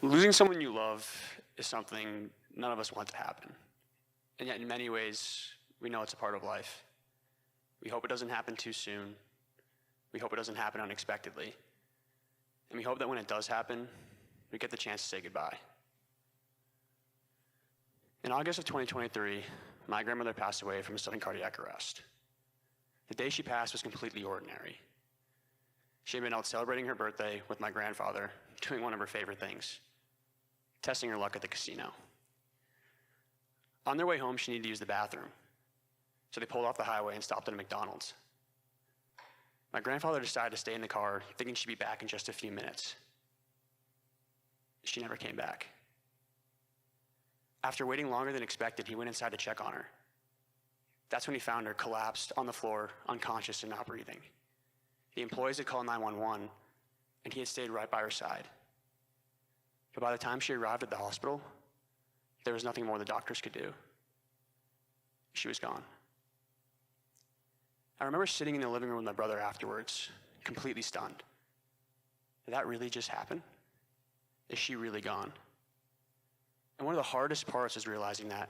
Losing someone you love is something none of us want to happen. And yet in many ways, we know it's a part of life. We hope it doesn't happen too soon. We hope it doesn't happen unexpectedly. And we hope that when it does happen, we get the chance to say goodbye. In August of 2023, my grandmother passed away from a sudden cardiac arrest. The day she passed was completely ordinary. She had been out celebrating her birthday with my grandfather, doing one of her favorite things, testing her luck at the casino. On their way home, she needed to use the bathroom, so they pulled off the highway and stopped at a McDonald's. My grandfather decided to stay in the car, thinking she'd be back in just a few minutes. She never came back. After waiting longer than expected, he went inside to check on her. That's when he found her collapsed on the floor, unconscious and not breathing. The employees had called 911, and he had stayed right by her side. But by the time she arrived at the hospital, there was nothing more the doctors could do. She was gone. I remember sitting in the living room with my brother afterwards, completely stunned. Did that really just happen? Is she really gone? And one of the hardest parts was realizing that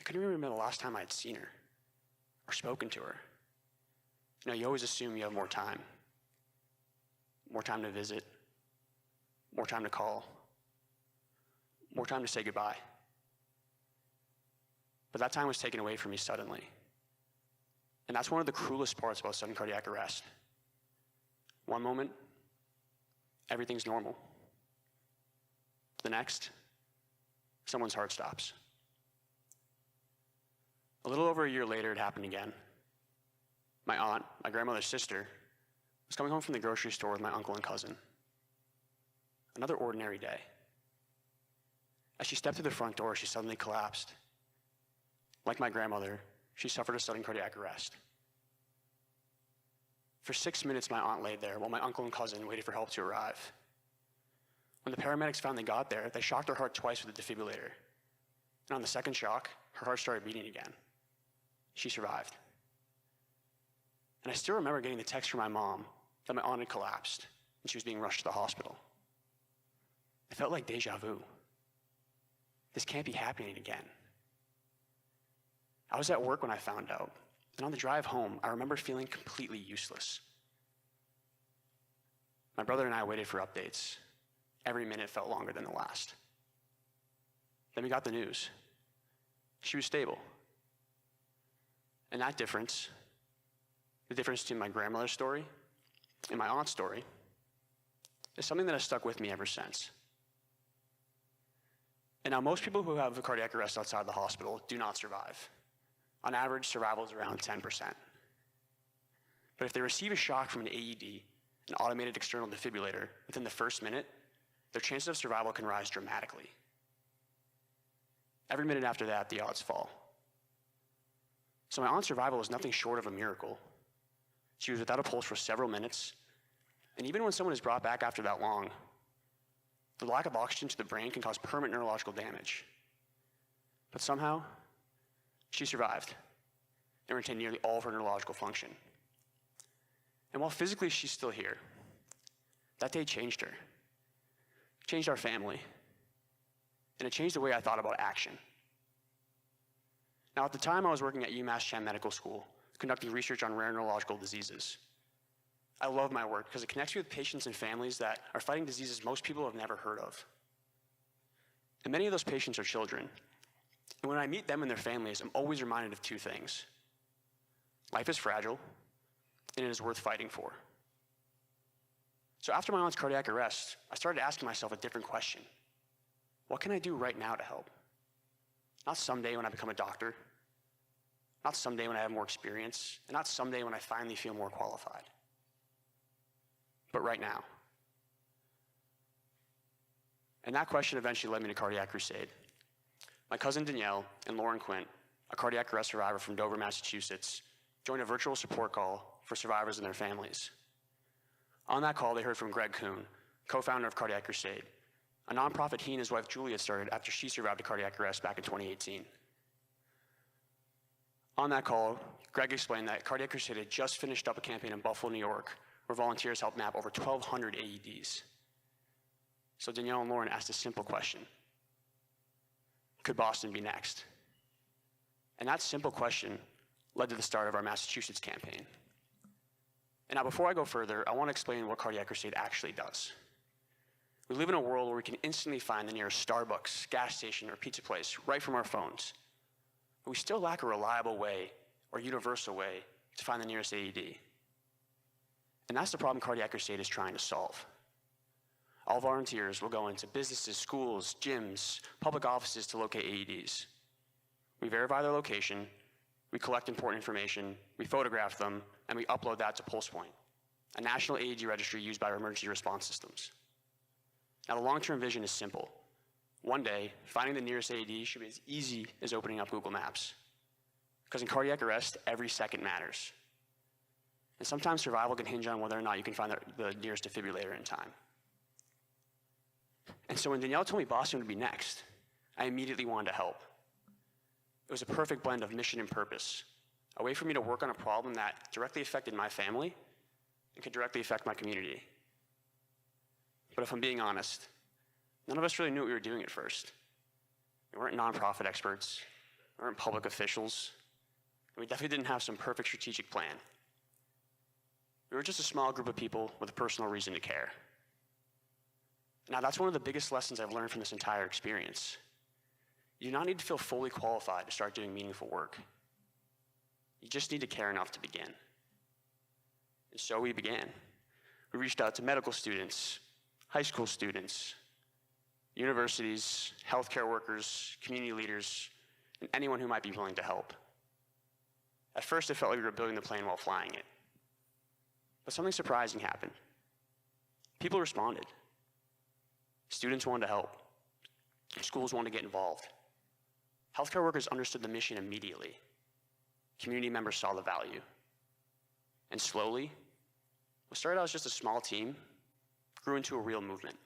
I couldn't remember the last time I had seen her or spoken to her. You know, you always assume you have more time to visit, more time to call, more time to say goodbye. But that time was taken away from me suddenly. And that's one of the cruelest parts about sudden cardiac arrest. One moment, everything's normal. The next, someone's heart stops. A little over a year later, it happened again. My aunt, my grandmother's sister, was coming home from the grocery store with my uncle and cousin. Another ordinary day. As she stepped through the front door, she suddenly collapsed. Like my grandmother, she suffered a sudden cardiac arrest. For 6 minutes, my aunt laid there while my uncle and cousin waited for help to arrive. When the paramedics finally got there, they shocked her heart twice with a defibrillator. And on the second shock, her heart started beating again. She survived. And I still remember getting the text from my mom that my aunt had collapsed and she was being rushed to the hospital. It felt like deja vu. This can't be happening again. I was at work when I found out, and on the drive home, I remember feeling completely useless. My brother and I waited for updates. Every minute felt longer than the last. Then we got the news. She was stable. And that difference, the difference between my grandmother's story and my aunt's story, is something that has stuck with me ever since. And now most people who have a cardiac arrest outside the hospital do not survive. On average, survival is around 10%. But if they receive a shock from an AED, an automated external defibrillator, within the first minute, their chances of survival can rise dramatically. Every minute after that, the odds fall. So my aunt's survival was nothing short of a miracle. She was without a pulse for several minutes, and even when someone is brought back after that long, the lack of oxygen to the brain can cause permanent neurological damage. But somehow, she survived and retained nearly all of her neurological function. And while physically she's still here, that day changed her, changed our family, and it changed the way I thought about action. Now, at the time, I was working at UMass Chan Medical School, conducting research on rare neurological diseases. I love my work because it connects me with patients and families that are fighting diseases most people have never heard of. And many of those patients are children. And when I meet them and their families, I'm always reminded of two things. Life is fragile, and it is worth fighting for. So after my aunt's cardiac arrest, I started asking myself a different question. What can I do right now to help? Not someday when I become a doctor, not someday when I have more experience, and not someday when I finally feel more qualified, but right now. And that question eventually led me to Cardiac Crusade. My cousin Danielle and Lauren Quint, a cardiac arrest survivor from Dover, Massachusetts, joined a virtual support call for survivors and their families. On that call, they heard from Greg Kuhn, co-founder of Cardiac Crusade, a nonprofit he and his wife Julia started after she survived a cardiac arrest back in 2018. On that call, Greg explained that Cardiac Crusade had just finished up a campaign in Buffalo, New York, where volunteers helped map over 1,200 AEDs. So Danielle and Lauren asked a simple question. Could Boston be next? And that simple question led to the start of our Massachusetts campaign. And now before I go further, I want to explain what Cardiac Crusade actually does. We live in a world where we can instantly find the nearest Starbucks, gas station, or pizza place right from our phones. But we still lack a reliable way or universal way to find the nearest AED. And that's the problem Cardiac Crusade is trying to solve. All volunteers will go into businesses, schools, gyms, public offices to locate AEDs. We verify their location, we collect important information, we photograph them, and we upload that to PulsePoint, a national AED registry used by our emergency response systems. Now, the long-term vision is simple. One day, finding the nearest AED should be as easy as opening up Google Maps. Because in cardiac arrest, every second matters. And sometimes survival can hinge on whether or not you can find the nearest defibrillator in time. And so when Danielle told me Boston would be next, I immediately wanted to help. It was a perfect blend of mission and purpose, a way for me to work on a problem that directly affected my family and could directly affect my community. But if I'm being honest, none of us really knew what we were doing at first. We weren't nonprofit experts, we weren't public officials, and we definitely didn't have some perfect strategic plan. We were just a small group of people with a personal reason to care. Now, that's one of the biggest lessons I've learned from this entire experience. You do not need to feel fully qualified to start doing meaningful work. You just need to care enough to begin. And so we began. We reached out to medical students, high school students, universities, healthcare workers, community leaders, and anyone who might be willing to help. At first, it felt like we were building the plane while flying it. But something surprising happened. People responded. Students wanted to help. Schools wanted to get involved. Healthcare workers understood the mission immediately. Community members saw the value. And slowly, what started out as just a small team grew into a real movement.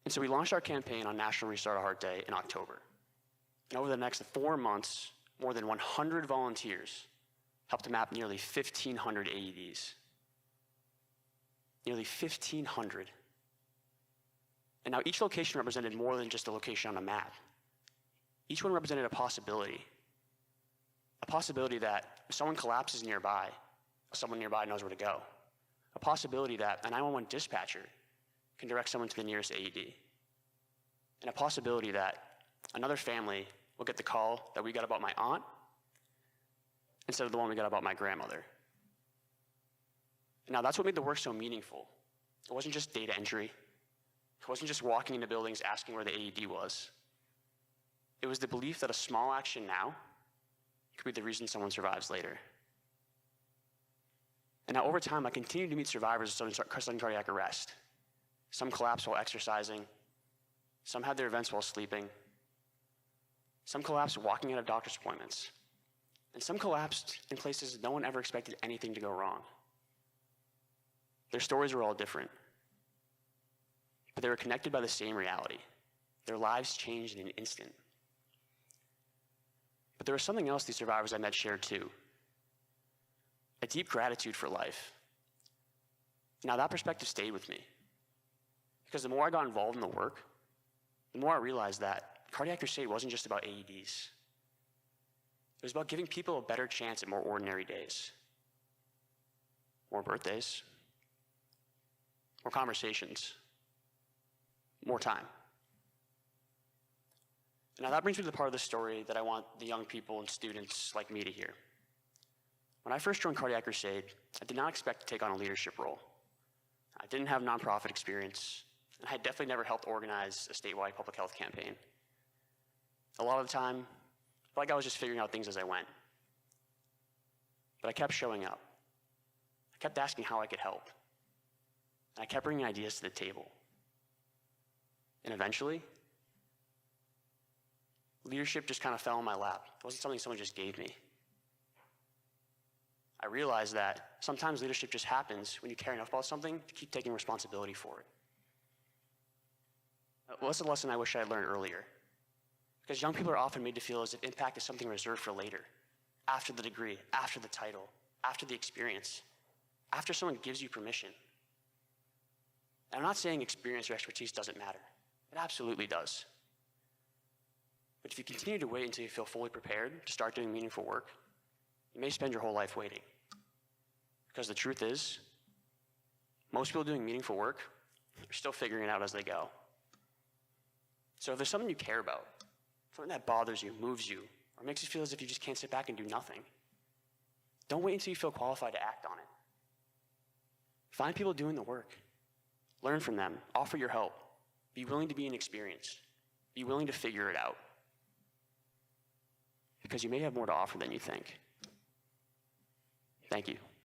And so we launched our campaign on National Restart a Heart Day in October. And over the next 4 months, more than 100 volunteers helped to map nearly 1,500 AEDs. Nearly 1,500. And now each location represented more than just a location on a map. Each one represented a possibility that if someone collapses nearby, someone nearby knows where to go. A possibility that a 911 dispatcher can direct someone to the nearest AED. And a possibility that another family will get the call that we got about my aunt instead of the one we got about my grandmother. Now, that's what made the work so meaningful. It wasn't just data entry. It wasn't just walking into buildings asking where the AED was. It was the belief that a small action now could be the reason someone survives later. And now over time, I continued to meet survivors of sudden cardiac arrest. Some collapsed while exercising. Some had their events while sleeping. Some collapsed walking out of doctor's appointments. And some collapsed in places no one ever expected anything to go wrong. Their stories were all different. But they were connected by the same reality. Their lives changed in an instant. But there was something else these survivors I met shared too. A deep gratitude for life. Now that perspective stayed with me. Because the more I got involved in the work, the more I realized that Cardiac Crusade wasn't just about AEDs. It was about giving people a better chance at more ordinary days. More birthdays. More conversations. More time. Now that brings me to the part of the story that I want the young people and students like me to hear. When I first joined Cardiac Crusade, I did not expect to take on a leadership role. I didn't have nonprofit experience, and I had definitely never helped organize a statewide public health campaign. A lot of the time, I felt like I was just figuring out things as I went. But I kept showing up. I kept asking how I could help. And I kept bringing ideas to the table. And eventually, leadership just kind of fell in my lap. It wasn't something someone just gave me. I realized that sometimes leadership just happens when you care enough about something to keep taking responsibility for it. Well, that's a lesson I wish I had learned earlier. Because young people are often made to feel as if impact is something reserved for later, after the degree, after the title, after the experience, after someone gives you permission. And I'm not saying experience or expertise doesn't matter. It absolutely does. But if you continue to wait until you feel fully prepared to start doing meaningful work, you may spend your whole life waiting. Because the truth is, most people doing meaningful work are still figuring it out as they go. So if there's something you care about, something that bothers you, moves you, or makes you feel as if you just can't sit back and do nothing, don't wait until you feel qualified to act on it. Find people doing the work. Learn from them. Offer your help. Be willing to be inexperienced. Be willing to figure it out. Because you may have more to offer than you think. Thank you.